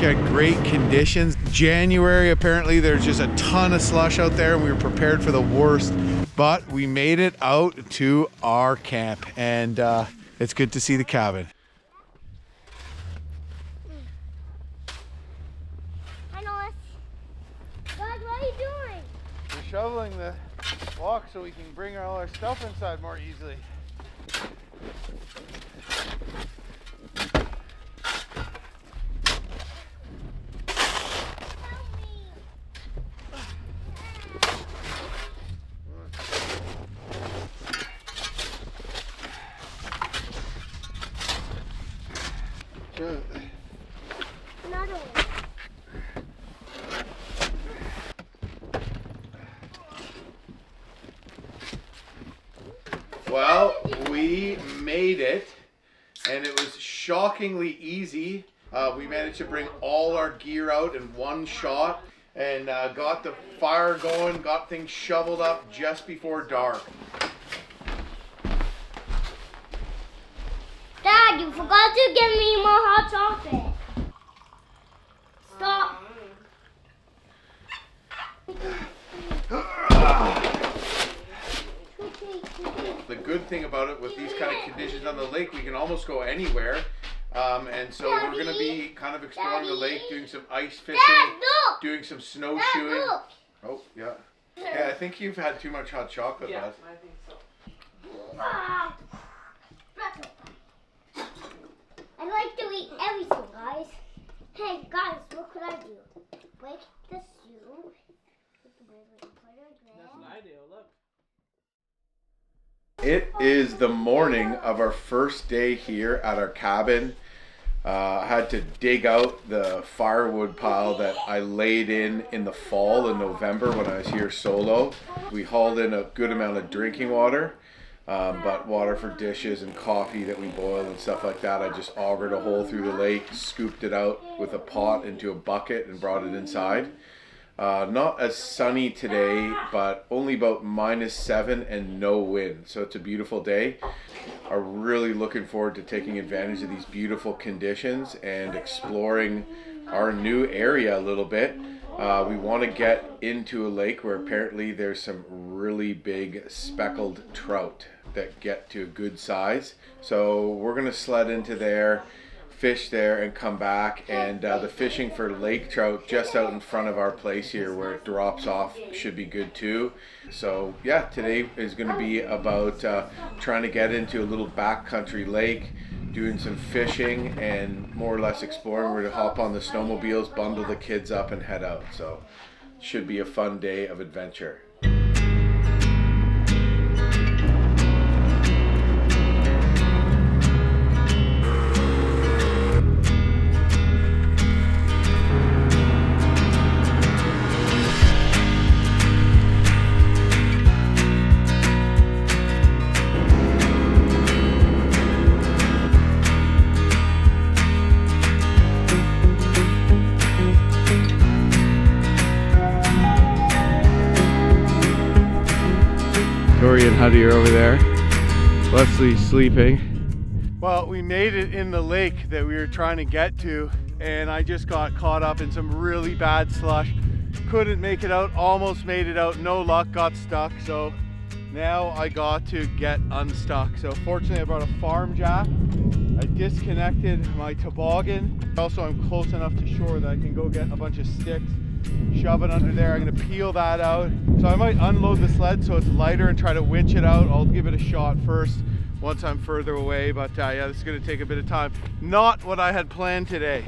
had great conditions. January, apparently there's just a ton of slush out there and we were prepared for the worst, but we made it out to our camp and it's good to see the cabin. Hi, Noah. Guys, what are you doing? We're shoveling the walk so we can bring all our stuff inside more easily. Another one. Well, we made it, and it was shockingly easy. We managed to bring all our gear out in one shot and got the fire going, got things shoveled up just before dark. Dad, you forgot to give me more hot chocolate. Stop. The good thing about it with these kind of conditions on the lake, we can almost go anywhere. And so we're going to be kind of exploring the lake, doing some ice fishing, doing some snowshoeing. Oh, yeah. Yeah, I think you've had too much hot chocolate, Yeah, Buzz. I think so. I like to eat everything, guys. Hey, guys, what could I do? Break the soup. That's an idea, look. It is the morning of our first day here at our cabin. I had to dig out the firewood pile that I laid in the fall in November when I was here solo. We hauled in a good amount of drinking water, but water for dishes and coffee that we boil and stuff like that. I just augered a hole through the lake, scooped it out with a pot into a bucket and brought it inside. Not as sunny today, but only about -7 and no wind. So it's a beautiful day. I'm really looking forward to taking advantage of these beautiful conditions and exploring our new area a little bit. We want to get into a lake where apparently there's some really big speckled trout that get to a good size. So we're going to sled into there, fish there and come back, and the fishing for lake trout just out in front of our place here where it drops off should be good too. So yeah, today is going to be about trying to get into a little backcountry lake, doing some fishing and more or less exploring. We're going to hop on the snowmobiles, bundle the kids up and head out. So should be a fun day of adventure. Tori and Huddy are over there. Leslie's sleeping. Well, we made it in the lake that we were trying to get to, and I just got caught up in some really bad slush. Couldn't make it out, almost made it out, no luck, got stuck. So now I got to get unstuck. So fortunately I brought a farm jack. I disconnected my toboggan. Also, I'm close enough to shore that I can go get a bunch of sticks, shove it under there. I'm gonna peel that out. So I might unload the sled so it's lighter and try to winch it out. I'll give it a shot first once I'm further away, but yeah, this is gonna take a bit of time. Not what I had planned today.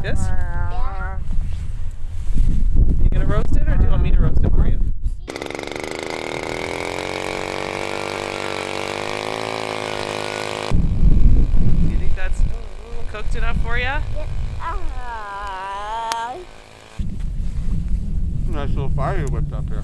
Like this? Yeah. You gonna roast it, or do you want me to roast it for you? Do you think that's cooked enough for you? Yeah. Nice little fire you whipped up here.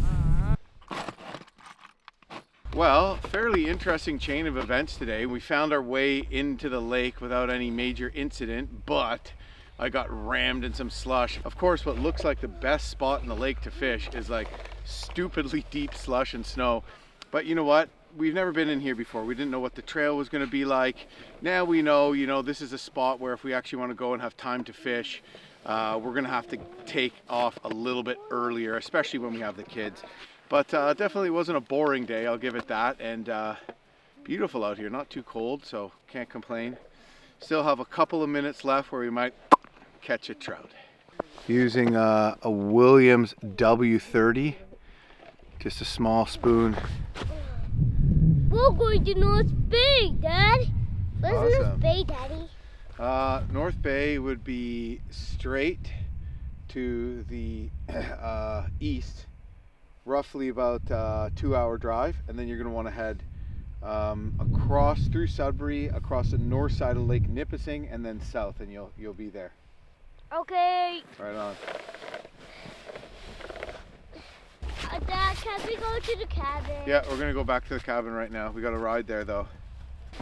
Well, fairly interesting chain of events today. We found our way into the lake without any major incident, but I got rammed in some slush. Of course, what looks like the best spot in the lake to fish is like stupidly deep slush and snow. But you know what? We've never been in here before. We didn't know what the trail was going to be like. Now we know, you know, this is a spot where if we actually want to go and have time to fish, we're going to have to take off a little bit earlier, especially when we have the kids. But definitely wasn't a boring day, I'll give it that. And beautiful out here, not too cold, so can't complain. Still have a couple of minutes left where we might catch a trout. Using a Williams W30, just a small spoon. We're going to North Bay, Dad. Where's Awesome. North Bay, Daddy? North Bay would be straight to the east, roughly about a 2-hour drive, and then you're going to want to head across through Sudbury, across the north side of Lake Nipissing, and then south, and you'll be there. Okay. Right on. Dad, can we go to the cabin? Yeah, we're going to go back to the cabin right now. We got a ride there though.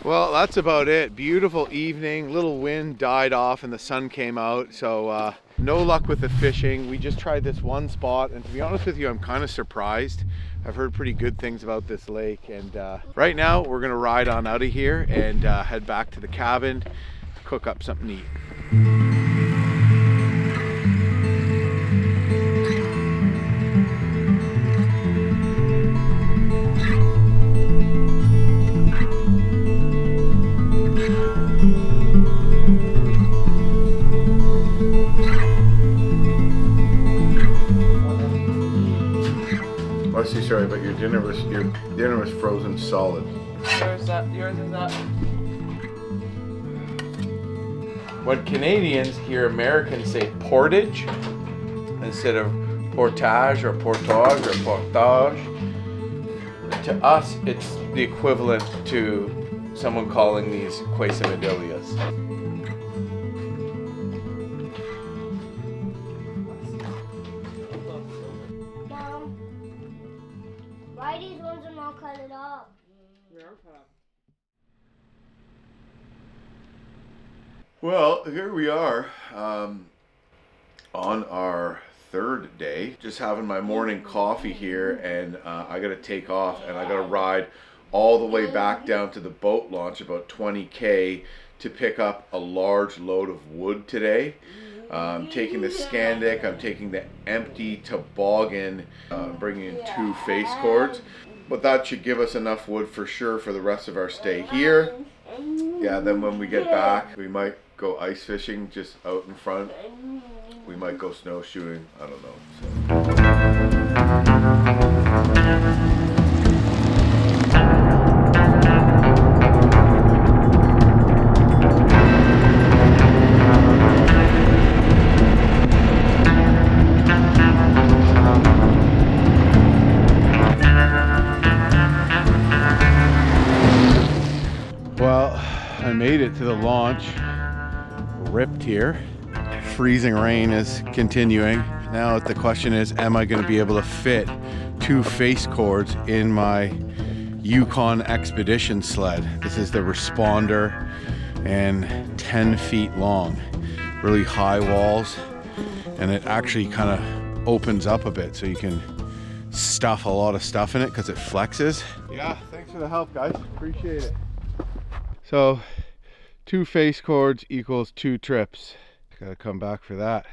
Well, that's about it. Beautiful evening. Little wind died off and the sun came out, so no luck with the fishing. We just tried this one spot, and to be honest with you, I'm kind of surprised. I've heard pretty good things about this lake, and right now we're gonna ride on out of here and head back to the cabin, cook up something to eat. Sorry, but your dinner was frozen solid. Yours is up. When Canadians hear Americans say portage instead of portage or portage or portage, to us it's the equivalent to someone calling these quesadillas. Why these ones are not cut it up? Well, here we are on our third day, just having my morning coffee here, and I gotta take off and I gotta ride all the way back down to the boat launch, about 20K, to pick up a large load of wood today. I'm taking the Scandic, I'm taking the empty toboggan, bringing in 2 face cords. But that should give us enough wood for sure for the rest of our stay here. Yeah, then when we get back, we might go ice fishing just out in front. We might go snowshoeing, I don't know. Well, I made it to the launch. Ripped here. Freezing rain is continuing. Now the question is, am I going to be able to fit 2 face cords in my Yukon Expedition sled? This is the Responder, and 10 feet long. Really high walls, and it actually kind of opens up a bit so you can stuff a lot of stuff in it because it flexes. Yeah, thanks for the help, guys. Appreciate it. So 2 face cords equals 2 trips. Gotta come back for that.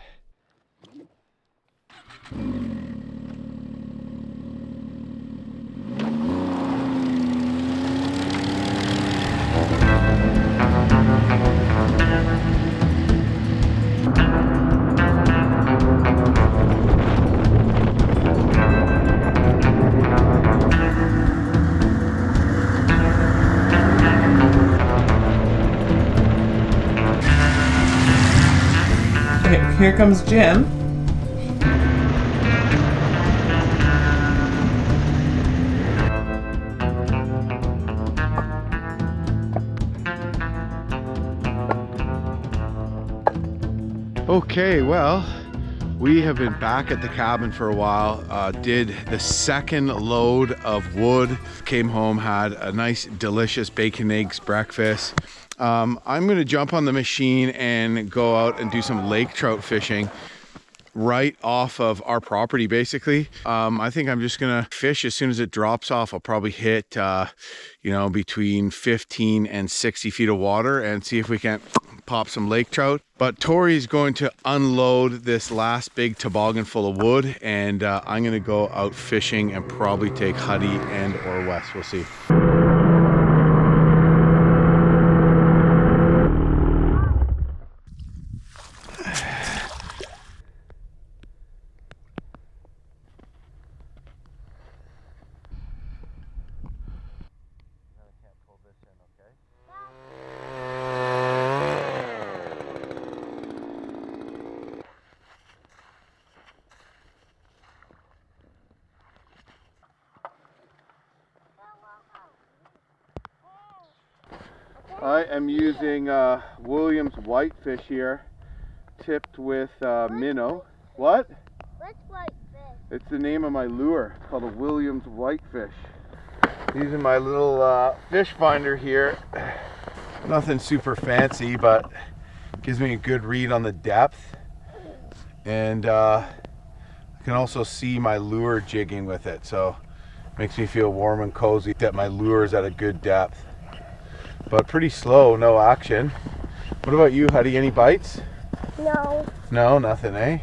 Here comes Jim. Okay, well, we have been back at the cabin for a while. Did the second load of wood. Came home, had a nice, delicious bacon eggs breakfast. I'm gonna jump on the machine and go out and do some lake trout fishing right off of our property, basically. I think I'm just gonna fish as soon as it drops off. I'll probably hit, you know, between 15 and 60 feet of water and see if we can't pop some lake trout. But Tori's going to unload this last big toboggan full of wood, and I'm gonna go out fishing and probably take Huddy and or Wes. We'll see. I am using Williams whitefish here, tipped with minnow. What? What's whitefish? It's the name of my lure. It's called a Williams whitefish. Using my little fish finder here. Nothing super fancy, but gives me a good read on the depth. And I can also see my lure jigging with it, so makes me feel warm and cozy that my lure is at a good depth. But pretty slow, no action. What about you, Huddy? Any bites? No. No, nothing, eh?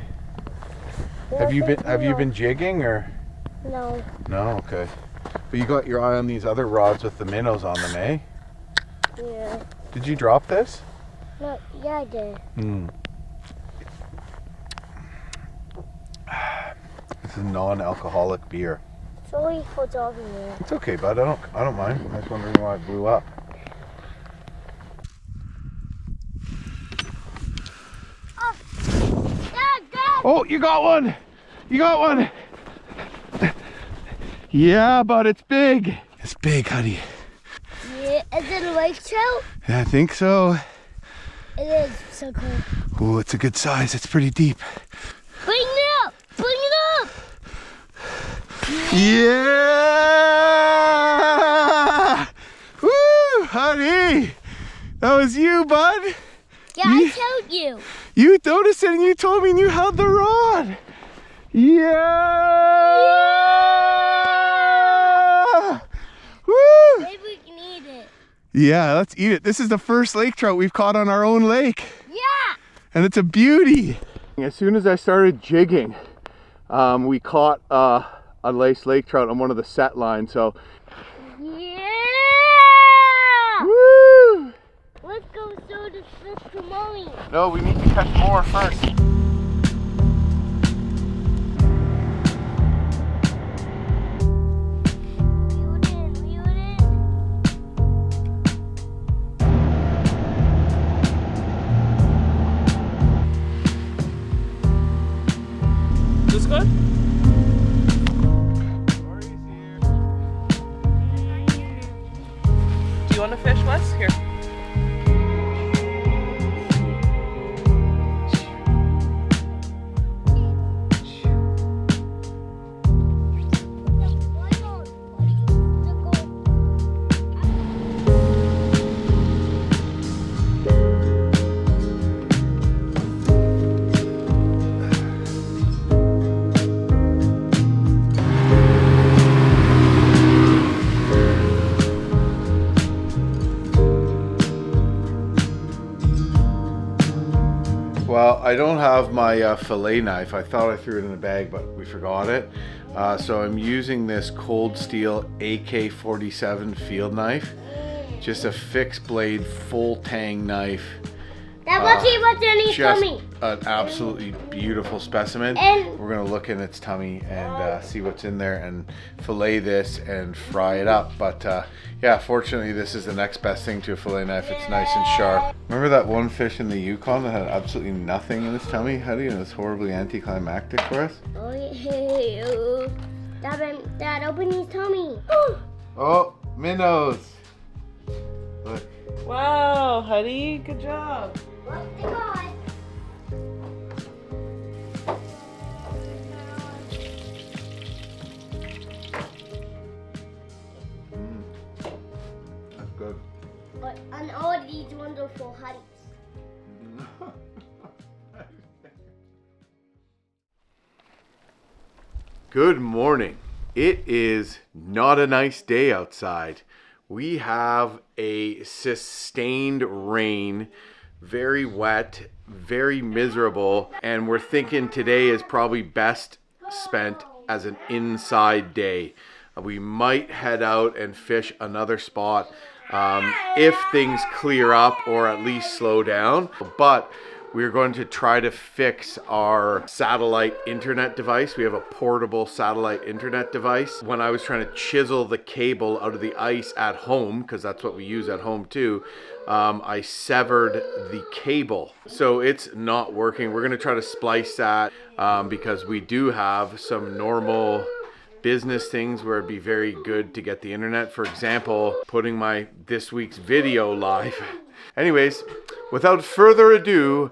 Have you been jigging or? No. No, okay. But you got your eye on these other rods with the minnows on them, eh? Yeah. Did you drop this? No, yeah, I did. This is non-alcoholic beer. Sorry for dropping it. It's okay, bud. I don't mind. I was wondering why it blew up. Oh, you got one! You got one! Yeah, but it's big. It's big, Huddy. Yeah, is it a lake trout? I think so. It is so cool. Oh, it's a good size. It's pretty deep. Bring it up! Bring it up! Yeah! Woo, Huddy! That was you, bud. Yeah, I told you. You noticed it and you told me and you held the rod. Yeah! Woo! Maybe we can eat it. Yeah, let's eat it. This is the first lake trout we've caught on our own lake. Yeah! And it's a beauty. As soon as I started jigging, we caught a lace lake trout on one of the set lines. So, yeah! woo! Let's go show this fish to Mommy. No, we need to catch more first. Reel it in. This good? Do you want to fish, Wes? Here. Well, I don't have my fillet knife. I thought I threw it in the bag, but we forgot it. So I'm using this Cold Steel AK-47 field knife. Just a fixed blade, full tang knife. That And let's see what's in his Just tummy. an absolutely beautiful specimen. And- we're gonna look in its tummy and see what's in there and fillet this and fry it up. But yeah, fortunately this is the next best thing to a fillet knife. It's nice and sharp. Remember that one fish in the Yukon that had absolutely nothing in its tummy? How do you know it's horribly anticlimactic for us? Oh, yeah. Dad, open his tummy. Oh, minnows! Look. Wow, Huddy, good job. What's the God? That's good. But and all of these wonderful huddies. Good morning. It is not a nice day outside. We have a sustained rain, very wet, very miserable, and we're thinking today is probably best spent as an inside day. We might head out and fish another spot if things clear up or at least slow down, but we're going to try to fix our satellite internet device. We have a portable satellite internet device. When I was trying to chisel the cable out of the ice at home, because that's what we use at home too, I severed the cable. So it's not working. We're going to try to splice that because we do have some normal business things where it'd be very good to get the internet. For example, putting this week's video live. Anyways, without further ado,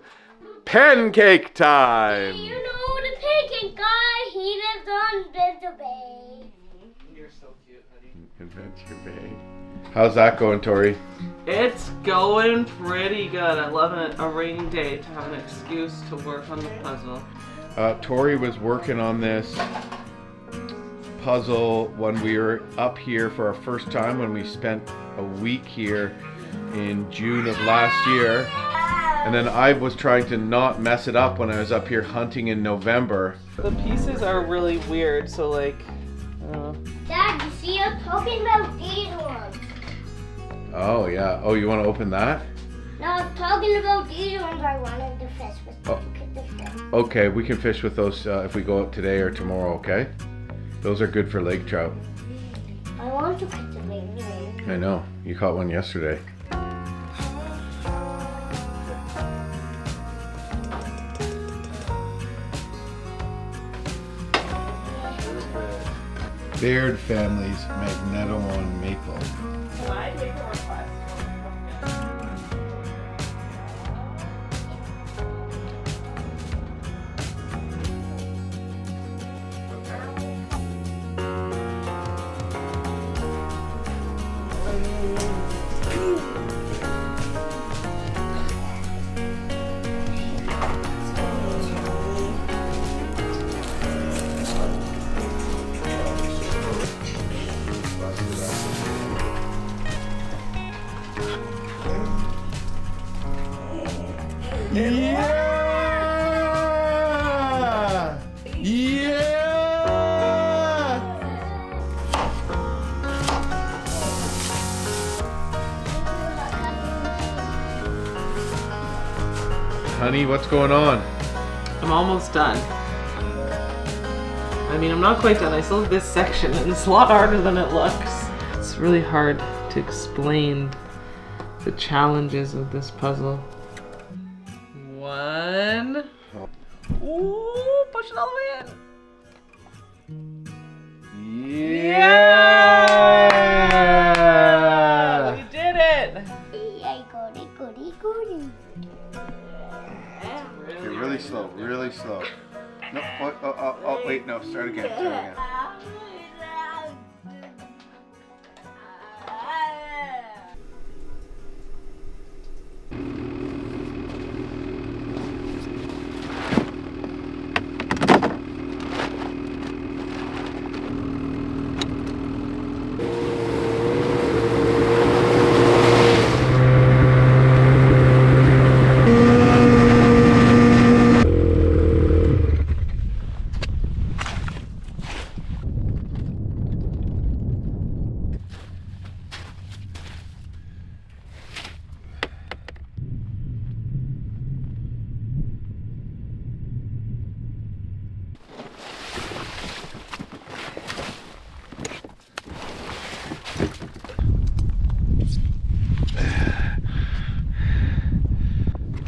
pancake time! You know the pancake guy, he lives on Adventure Bay. You're so cute, Huddy. Adventure Bay. How's that going, Tori? It's going pretty good. I love a rainy day to have an excuse to work on the puzzle. Tori was working on this puzzle when we were up here for our first time, when we spent a week here in June of last year. And then I was trying to not mess it up when I was up here hunting in November. The pieces are really weird, so like, Dad, you see us talking about these ones. Oh yeah. Oh, you want to open that? No, I was talking about these ones I wanted to fish with. The fish. Okay, we can fish with those if we go out today or tomorrow, okay? Those are good for lake trout. I want to catch a big one. I know. You caught one yesterday. Baird family's Magneto on maple. can I make a request? Yeah! Yeah! Honey, what's going on? I'm almost done. I mean, I'm not quite done. I still have this section, and it's a lot harder than it looks. It's really hard to explain the challenges of this puzzle. One. Ooh, push it all the way in. Yeah! We did it! Yay, goody, goody, goody. Okay, really slow, really slow. No, oh, wait, no, start again, start again.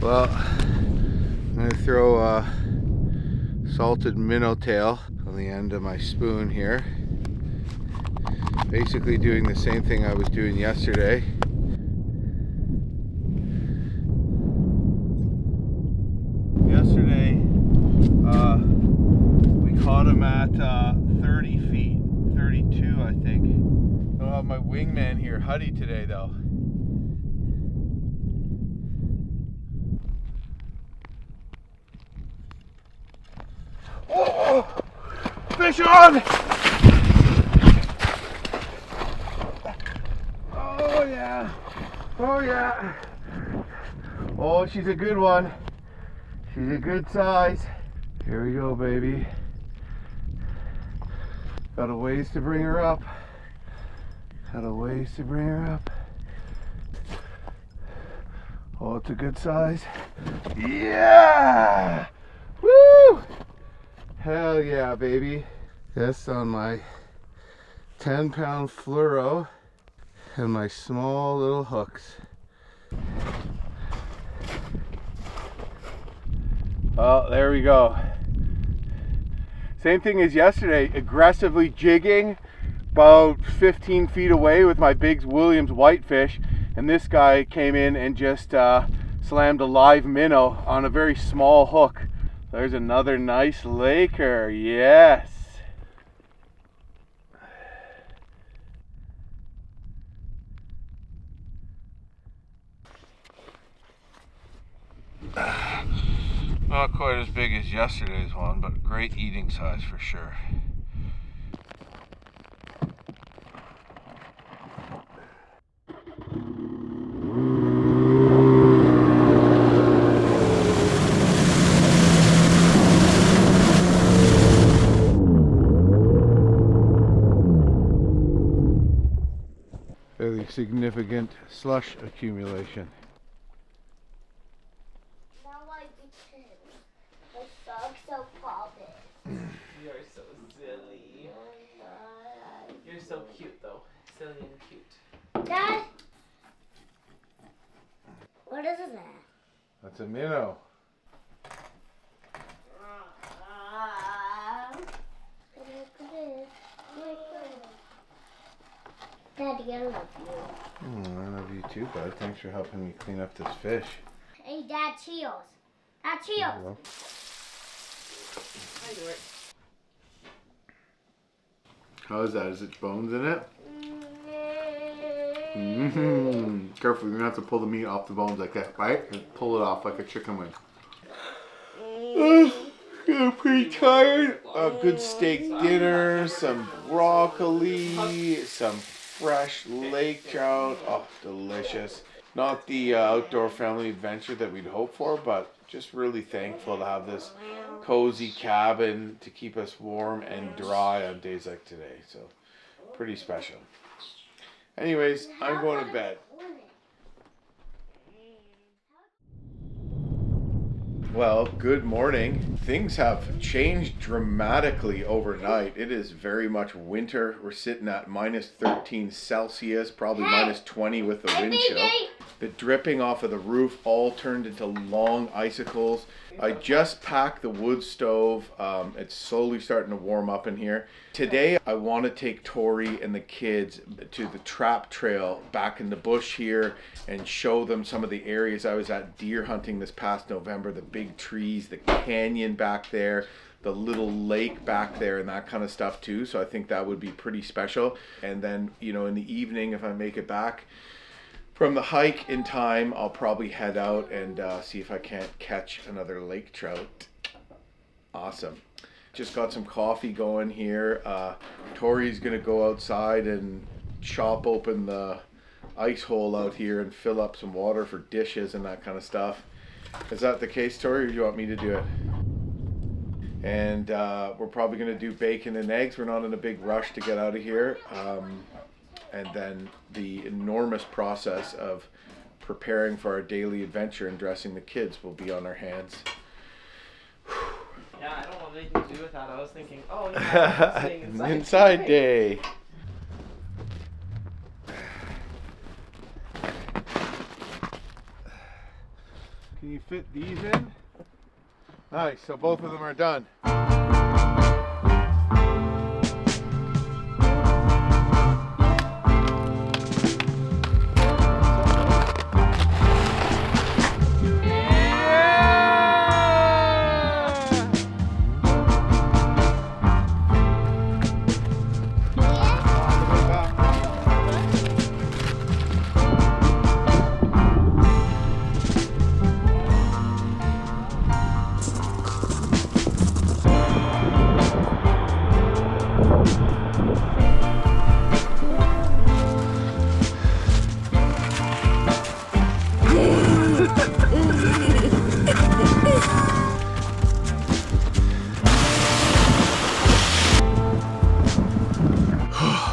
Well, I'm going to throw a salted minnow tail on the end of my spoon here. Basically doing the same thing I was doing yesterday. Yesterday, we caught him at 30 feet, 32 I think. I don't have my wingman here, Huddy, today though. Oh! Fish on! Oh yeah! Oh yeah! Oh, she's a good one. She's a good size. Here we go, baby. Got a ways to bring her up. Got a ways to bring her up. Oh, it's a good size. Yeah! Woo! Hell yeah, baby. This on my 10-pound fluoro and my small little hooks. Well, there we go. Same thing as yesterday, aggressively jigging about 15 feet away with my big Williams whitefish, and this guy came in and just slammed a live minnow on a very small hook. There's another nice laker, yes. Not quite as big as yesterday's one, but great eating size for sure. Fairly significant slush accumulation. So poppin'. You're so silly. You're so cute though. Silly and cute. Dad? What is that? That's a minnow. Daddy, I love you. I love you too, bud. Thanks for helping me clean up this fish. Hey, Dad, Cheers. Dad, Cheers. How is that? Is it bones in it? Mm-hmm. Careful, you're gonna have to pull the meat off the bones like that, right? And pull it off like a chicken wing. I'm pretty tired. A good steak dinner, some broccoli, some fresh lake trout. Oh, delicious. Not the outdoor family adventure that we'd hoped for, but just really thankful to have this cozy cabin to keep us warm and dry on days like today. So, pretty special. Anyways, I'm going to bed. Well, good morning. Things have changed dramatically overnight. It is very much winter. We're sitting at minus 13 Celsius, probably minus 20 with the wind chill. The dripping off of the roof all turned into long icicles. I just packed the wood stove. It's slowly starting to warm up in here. Today, I want to take Tori and the kids to the trap trail back in the bush here and show them some of the areas I was at deer hunting this past November. The big trees, the canyon back there, the little lake back there, and that kind of stuff too. So I think that would be pretty special. And then, you know, in the evening, if I make it back from the hike in time, I'll probably head out and see if I can't catch another lake trout. Awesome. Just got some coffee going here. Tori's gonna go outside and chop open the ice hole out here and fill up some water for dishes and that kind of stuff. Is that the case, Tori, or do you want me to do it? And we're probably gonna do bacon and eggs. We're not in a big rush to get out of here. And then the enormous process of preparing for our daily adventure and dressing the kids will be on our hands. Yeah, I don't know what they can do with that. I was thinking, oh, yeah, staying inside. Inside day. Can you fit these in? Nice, so both of them are done.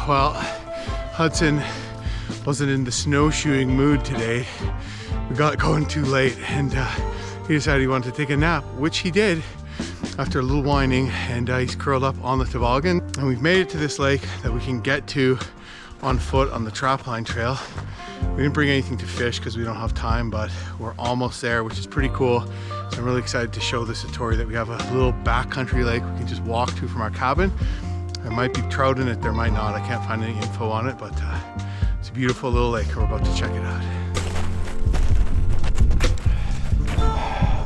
Well, Hudson wasn't in the snowshoeing mood today. We got going too late and he decided he wanted to take a nap, which he did after a little whining, and he's curled up on the toboggan. And we've made it to this lake that we can get to on foot on the trapline trail. We didn't bring anything to fish because we don't have time, but we're almost there, which is pretty cool. So I'm really excited to show this to Tori that we have a little backcountry lake we can just walk to from our cabin. There might be trout in it, there might not. I can't find any info on it, but it's a beautiful little lake. We're about to check it out.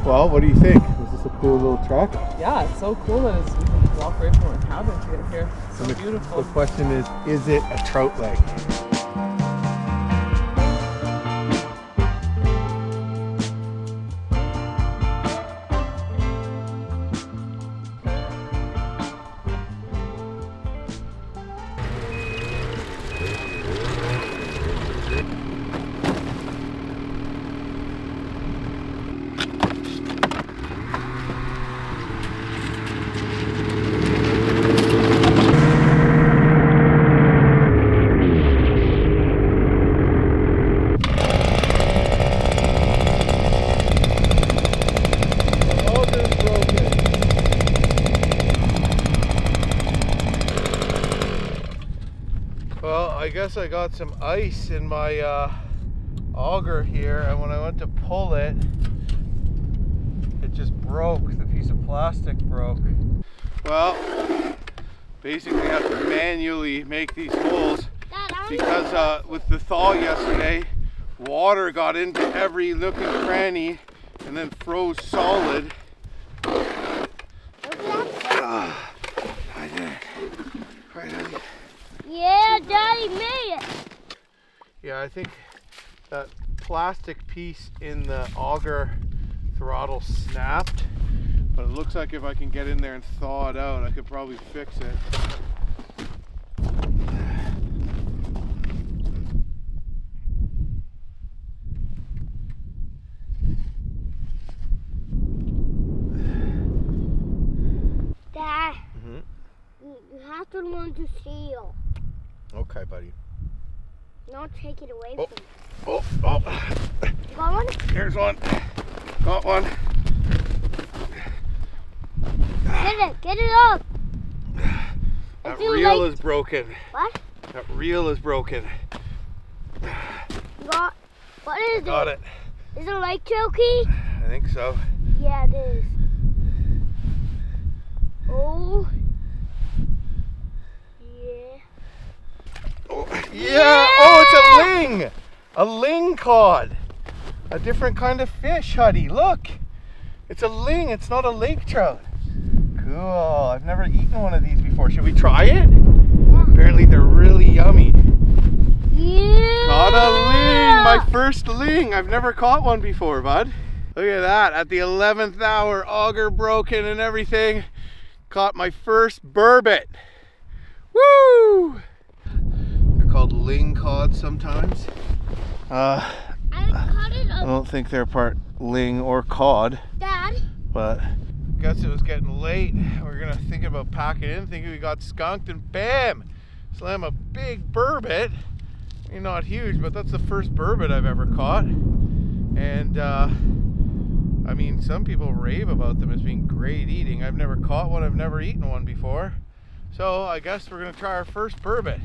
Well, what do you think? Is this a cool little trek? Yeah, it's so cool that we can walk right from our cabin to get here. It's so beautiful. The question is it a trout lake? I guess I got some ice in my auger here, and when I went to pull it, it just broke. The piece of plastic broke. Well, basically I have to manually make these holes because with the thaw yesterday, water got into every nook and cranny and then froze solid. I did it. Right, honey. Yeah, Daddy made it. Yeah, I think that plastic piece in the auger throttle snapped, but it looks like if I can get in there and thaw it out, I could probably fix it. Dad, you have to learn to seal. Okay, buddy. Don't take it away Oh, from me. oh. You got one? Here's one. Got one. Get it up. That If you reel like- is broken. What? That reel is broken. What is Got it? it. Is it a light trail key? I think so. Yeah, it is. Oh. Yeah. Oh, yeah. Oh, it's a ling. A ling cod. A different kind of fish, Huddy. Look. It's a ling. It's not a lake trout. Cool. I've never eaten one of these before. Should we try it? Yeah. Apparently they're really yummy. Yeah. Caught a ling. My first ling. I've never caught one before, bud. Look at that. At the 11th hour, auger broken and everything. Caught my first burbot. Woo! They're called ling cod sometimes. I caught it I don't think they're part ling or cod, Dad. but guess it was getting late. We're gonna think about packing in, thinking we got skunked, and bam! Slam a big burbot. I mean, not huge, but that's the first burbot I've ever caught. And I mean, some people rave about them as being great eating. I've never caught one, I've never eaten one before. So I guess we're gonna try our first burbot.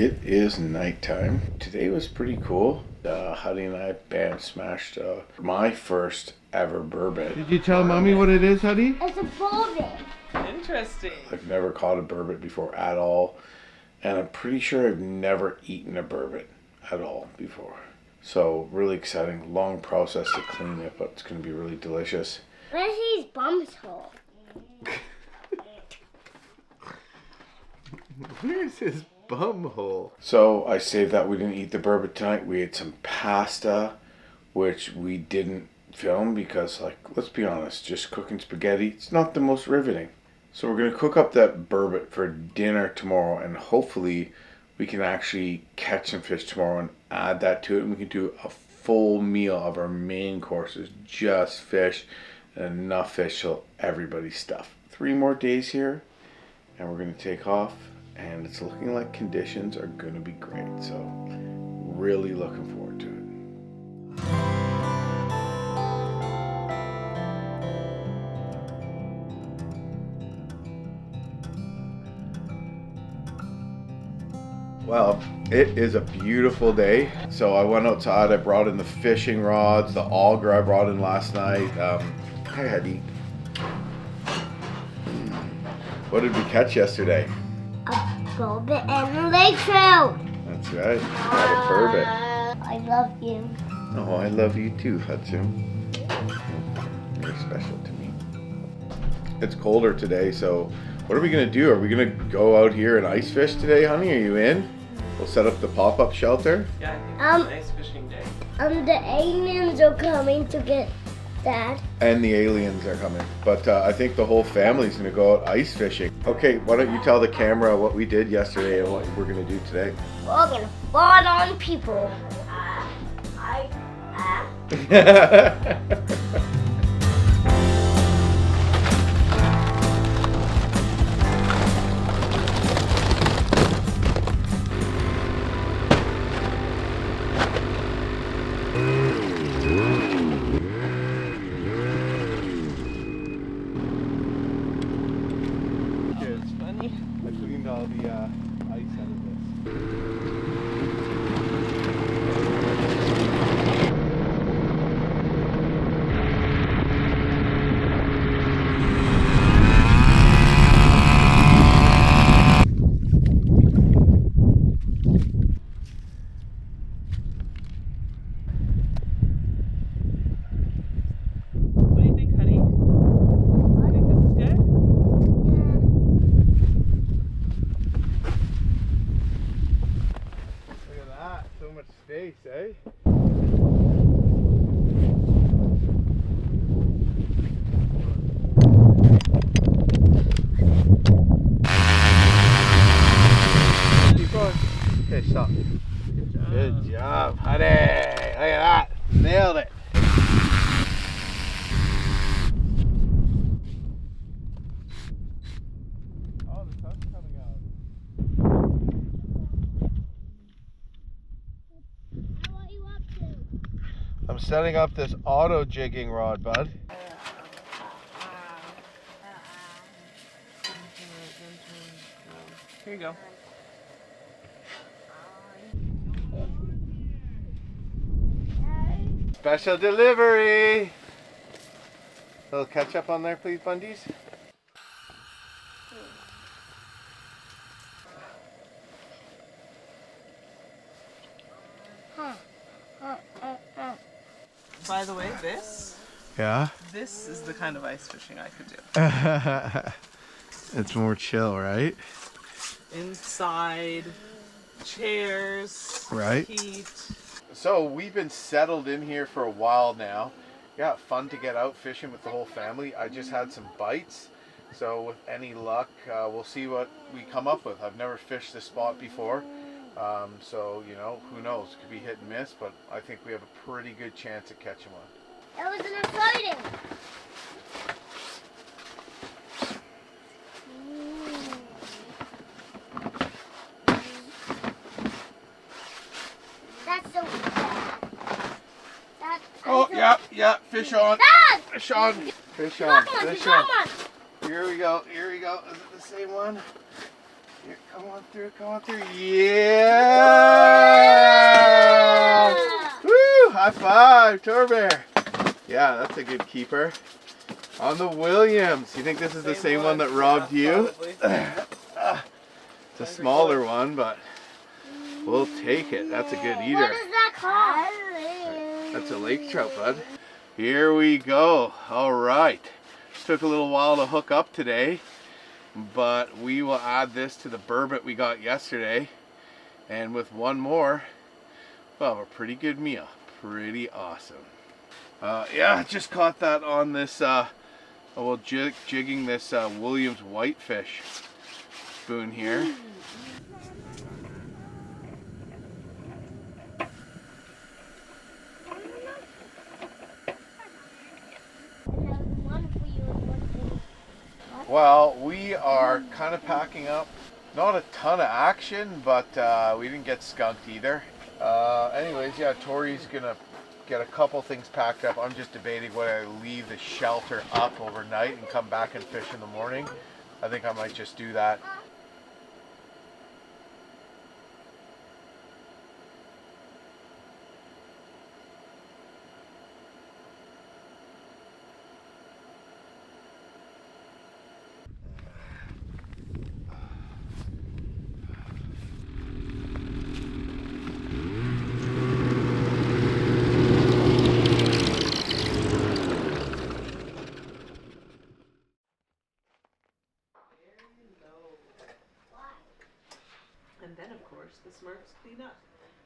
It is nighttime. Today was pretty cool. Huddy and I bam smashed my first ever burbot. Did you tell Mommy what it is, Huddy? It's a burbot. Interesting. I've never caught a burbot before at all, and I'm pretty sure I've never eaten a burbot at all before. So really exciting. Long process to clean it, but it's going to be really delicious. Where's his bum's hole? Where's his bum hole? So I saved that. We didn't eat the burbot tonight. We ate some pasta, which we didn't film because, like, let's be honest, just cooking spaghetti, it's not the most riveting. So we're going to cook up that burbot for dinner tomorrow, and hopefully we can actually catch some fish tomorrow and add that to it, and we can do a full meal of our main courses, just fish, and enough fish till everybody's stuffed. 3 more days here, and we're going to take off, and it's looking like conditions are going to be great, so really looking forward to it. Well, it is a beautiful day. So I went outside, I brought in the fishing rods, the auger I brought in last night. Hi, Huddy. What did we catch yesterday? A burbot and a lake trout. That's right, got a burbot. I love you. Oh, I love you too, Hudson. You're special to me. It's colder today, so what are we gonna do? Are we gonna go out here and ice fish today, honey? Are you in? We'll set up the pop-up shelter. Yeah, I think it's a nice fishing day. The aliens are coming to get Dad. And the aliens are coming. But I think the whole family's gonna go out ice fishing. Okay, why don't you tell the camera what we did yesterday and what we're gonna do today? We're gonna fall on people. I cleaned all the ice out of this. What do you think, honey? I think this is good. Look at that, so much space, eh? Keep going. Okay, stop. Good job, honey. Look at that. Nailed it. Oh, the sun's coming out. What are you up to? I'm setting up this auto jigging rod, bud. Here you go. Special delivery. A little ketchup on there, please, Bundies. By the way, this Yeah. is the kind of ice fishing I could do. It's more chill, right? Inside, chairs, Right. heat. So we've been settled in here for a while now. Yeah, fun to get out fishing with the whole family. I just had some bites. So with any luck, we'll see what we come up with. I've never fished this spot before. So, you know, who knows? It could be hit and miss, but I think we have a pretty good chance at catching one. That was an exciting. That's so bad. Oh, yeah, fish on. Dad! Fish on. Fish on. Come on, Fish come on. on. Here we go. Here we go. Is it the same one? Here, come on through, come on through. Yeah! Woo! High five, Torbear. Yeah, that's a good keeper. On the Williams. You think this is the same one that robbed you? It's a smaller one, but we'll take it. That's a good eater. What is that called? That's a lake trout, bud. Here we go. All right. Took a little while to hook up today, but we will add this to the burbot we got yesterday. And with one more, well, a pretty good meal. Pretty awesome. Yeah, just caught that on this, jigging this Williams whitefish spoon here. Well, we are kind of packing up. Not a ton of action, but we didn't get skunked either. Anyways, yeah, Tori's gonna get a couple things packed up. I'm just debating whether I leave the shelter up overnight and come back and fish in the morning. I think I might just do that. And then, of course, the smarts clean up.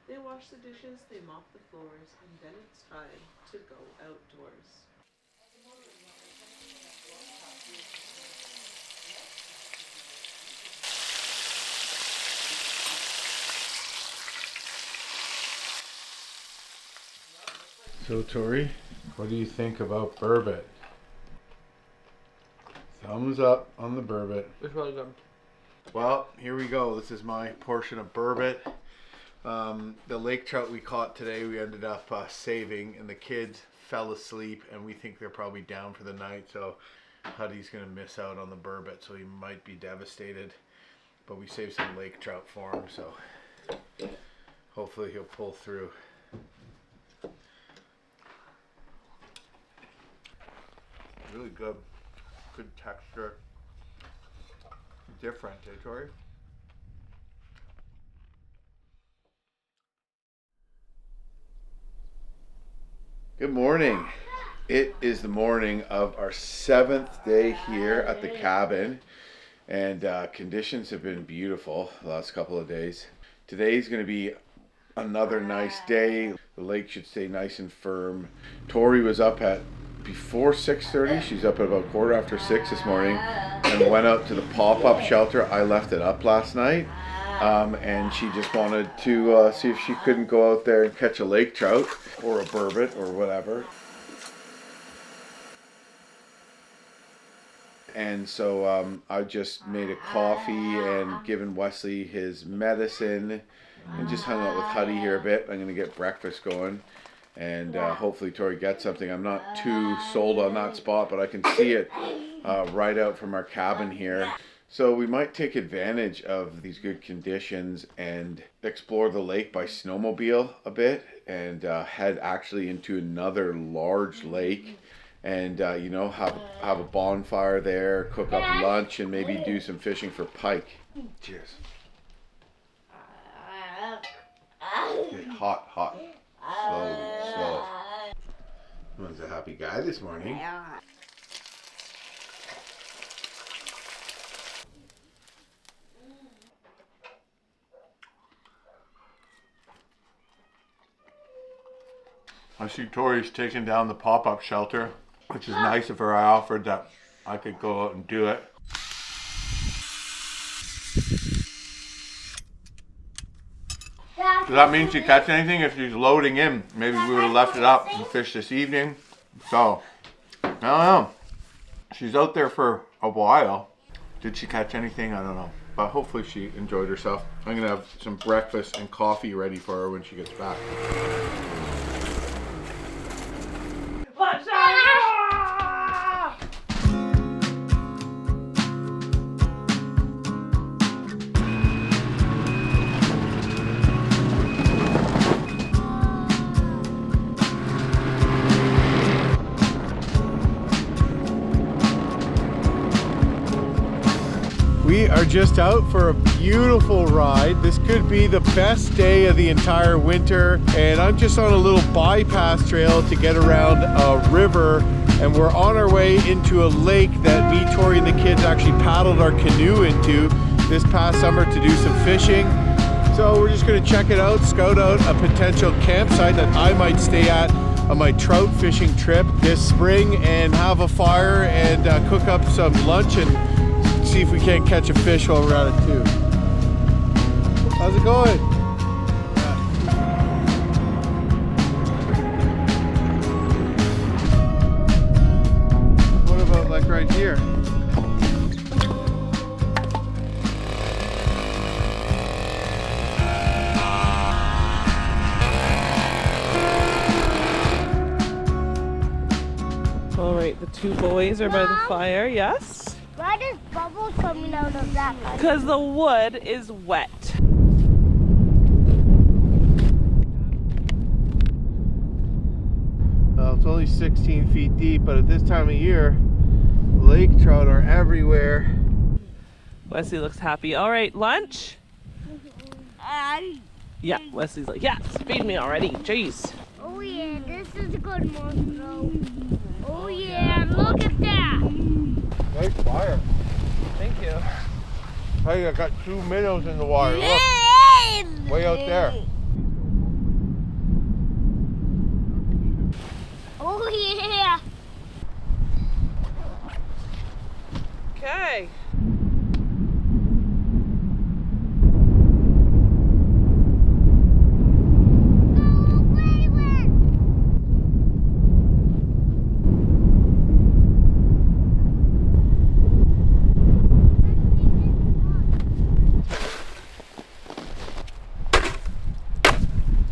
They wash the dishes, they mop the floors, and then it's time to go outdoors. So Tori, what do you think about burbot? Thumbs up on the burbot. It's really good. Well, here we go. This is my portion of burbot. The lake trout we caught today, we ended up saving, and the kids fell asleep, and we think they're probably down for the night. So Huddy's gonna miss out on the burbot, so he might be devastated. But we saved some lake trout for him, so hopefully he'll pull through. Really good. Good texture. Different, eh, Tori? Good morning. It is the morning of our 7th day here at the cabin, and conditions have been beautiful the last couple of days. Today's going to be another nice day. The lake should stay nice and firm. Tori was up at before 6:30. She's up at about 6:15 this morning and went out to the pop-up shelter. I left it up last night, and she just wanted to see if she couldn't go out there and catch a lake trout or a burbot or whatever. And so I just made a coffee and given Wesley his medicine and just hung out with Huddy here a bit. I'm going to get breakfast going. And hopefully Tori gets something. I'm not too sold on that spot, but I can see it right out from our cabin here. So we might take advantage of these good conditions and explore the lake by snowmobile a bit and head actually into another large lake and you know, have a bonfire there, cook up lunch, and maybe do some fishing for pike. Cheers. Okay, hot. Slow. Someone's a happy guy this morning. I see Tori's taking down the pop-up shelter, which is nice of her. I offered that I could go out and do it. Does that mean she catch anything? If she's loading in, maybe we would have left it up and fished this evening. So, I don't know. She's out there for a while. Did she catch anything? I don't know. But hopefully she enjoyed herself. I'm going to have some breakfast and coffee ready for her when she gets back. Watch out! We are just out for a beautiful ride. This could be the best day of the entire winter, and I'm just on a little bypass trail to get around a river, and we're on our way into a lake that me, Tori, and the kids actually paddled our canoe into this past summer to do some fishing. So we're just going to check it out, scout out a potential campsite that I might stay at on my trout fishing trip this spring, and have a fire and cook up some lunch and see if we can't catch a fish while we're at it too. How's it going? What about like right here? All right, the two boys are by the fire. Yes? Why does bubbles coming out of that? Because the wood is wet. Well, it's only 16 feet deep, but at this time of year, lake trout are everywhere. Wesley looks happy. All right, lunch? Yeah, Wesley's like, yes, feed me already. Jeez. Oh yeah, this is a good one. Oh yeah, look at that. Nice fire. Thank you. Hey, I got 2 minnows in the water. Look, way out there. Oh yeah. Okay.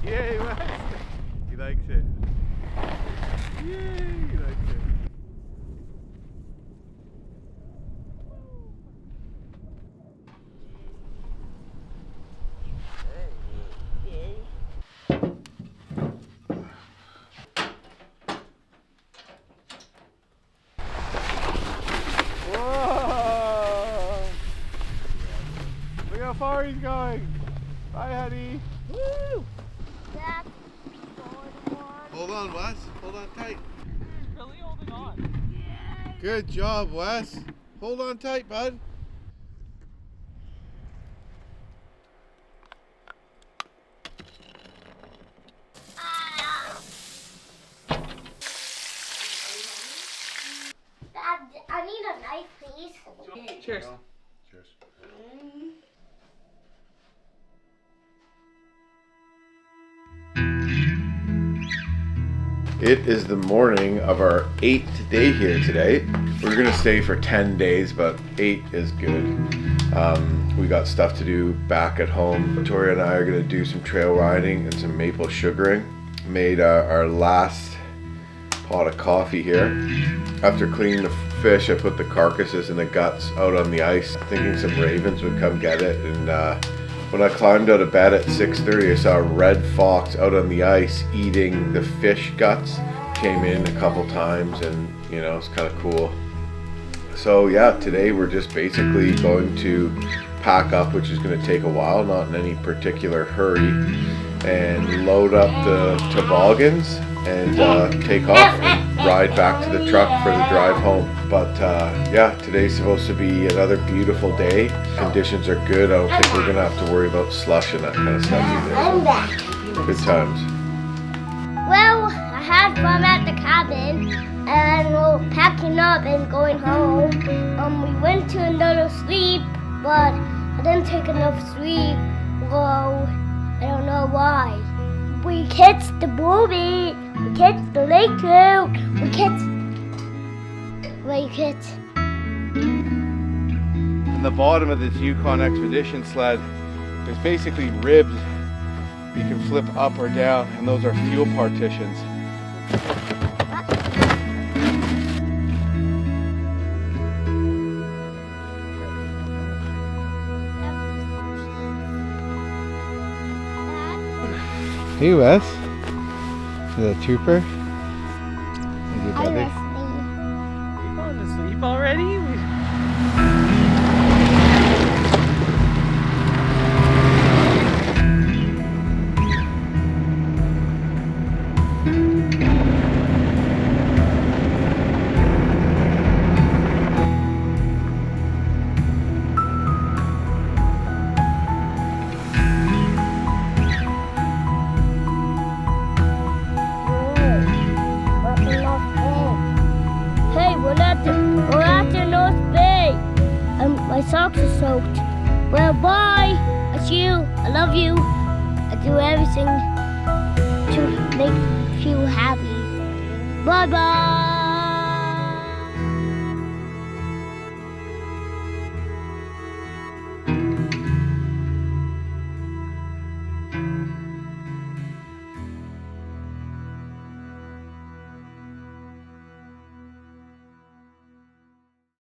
Yay, Wes. He likes it. Yay, he likes it. Whoa! Look how far he's going. Bye, honey. Woo! That's the one. Hold on, Wes. Hold on tight. He's really holding on. Good job, Wes. Hold on tight, bud. Dad, I need a knife, please. Cheers. Cheers. It is the morning of our 8th day here today. We're gonna stay for 10 days, but 8 is good. We got stuff to do back at home. Victoria and I are gonna do some trail riding and some maple sugaring. Made our last pot of coffee here. After cleaning the fish, I put the carcasses and the guts out on the ice, thinking some ravens would come get it. And when I climbed out of bed at 6:30, I saw a red fox out on the ice eating the fish guts. Came in a couple times, and you know, it's kind of cool. So yeah, today we're just basically going to pack up, which is going to take a while, not in any particular hurry, and load up the toboggans and take off and ride back to the truck for the drive home. But yeah, today's supposed to be another beautiful day. Conditions are good. I don't think we're gonna have to worry about slush and that kind of stuff I'm back. either. Good times. Well, I had fun at the cabin, and we're packing up and going home. We went to another sleep, but I didn't take enough sleep. Well, I don't know why. We catch the burbot, we catch the lake trout, we catch. In the bottom of this Yukon Expedition sled, there's basically ribs you can flip up or down, and those are fuel partitions. Hey Wes, is that a trooper? Is your brother? You going to sleep already? socks are soaked. Well, bye. It's you. I love you. I do everything to make you happy. Bye bye.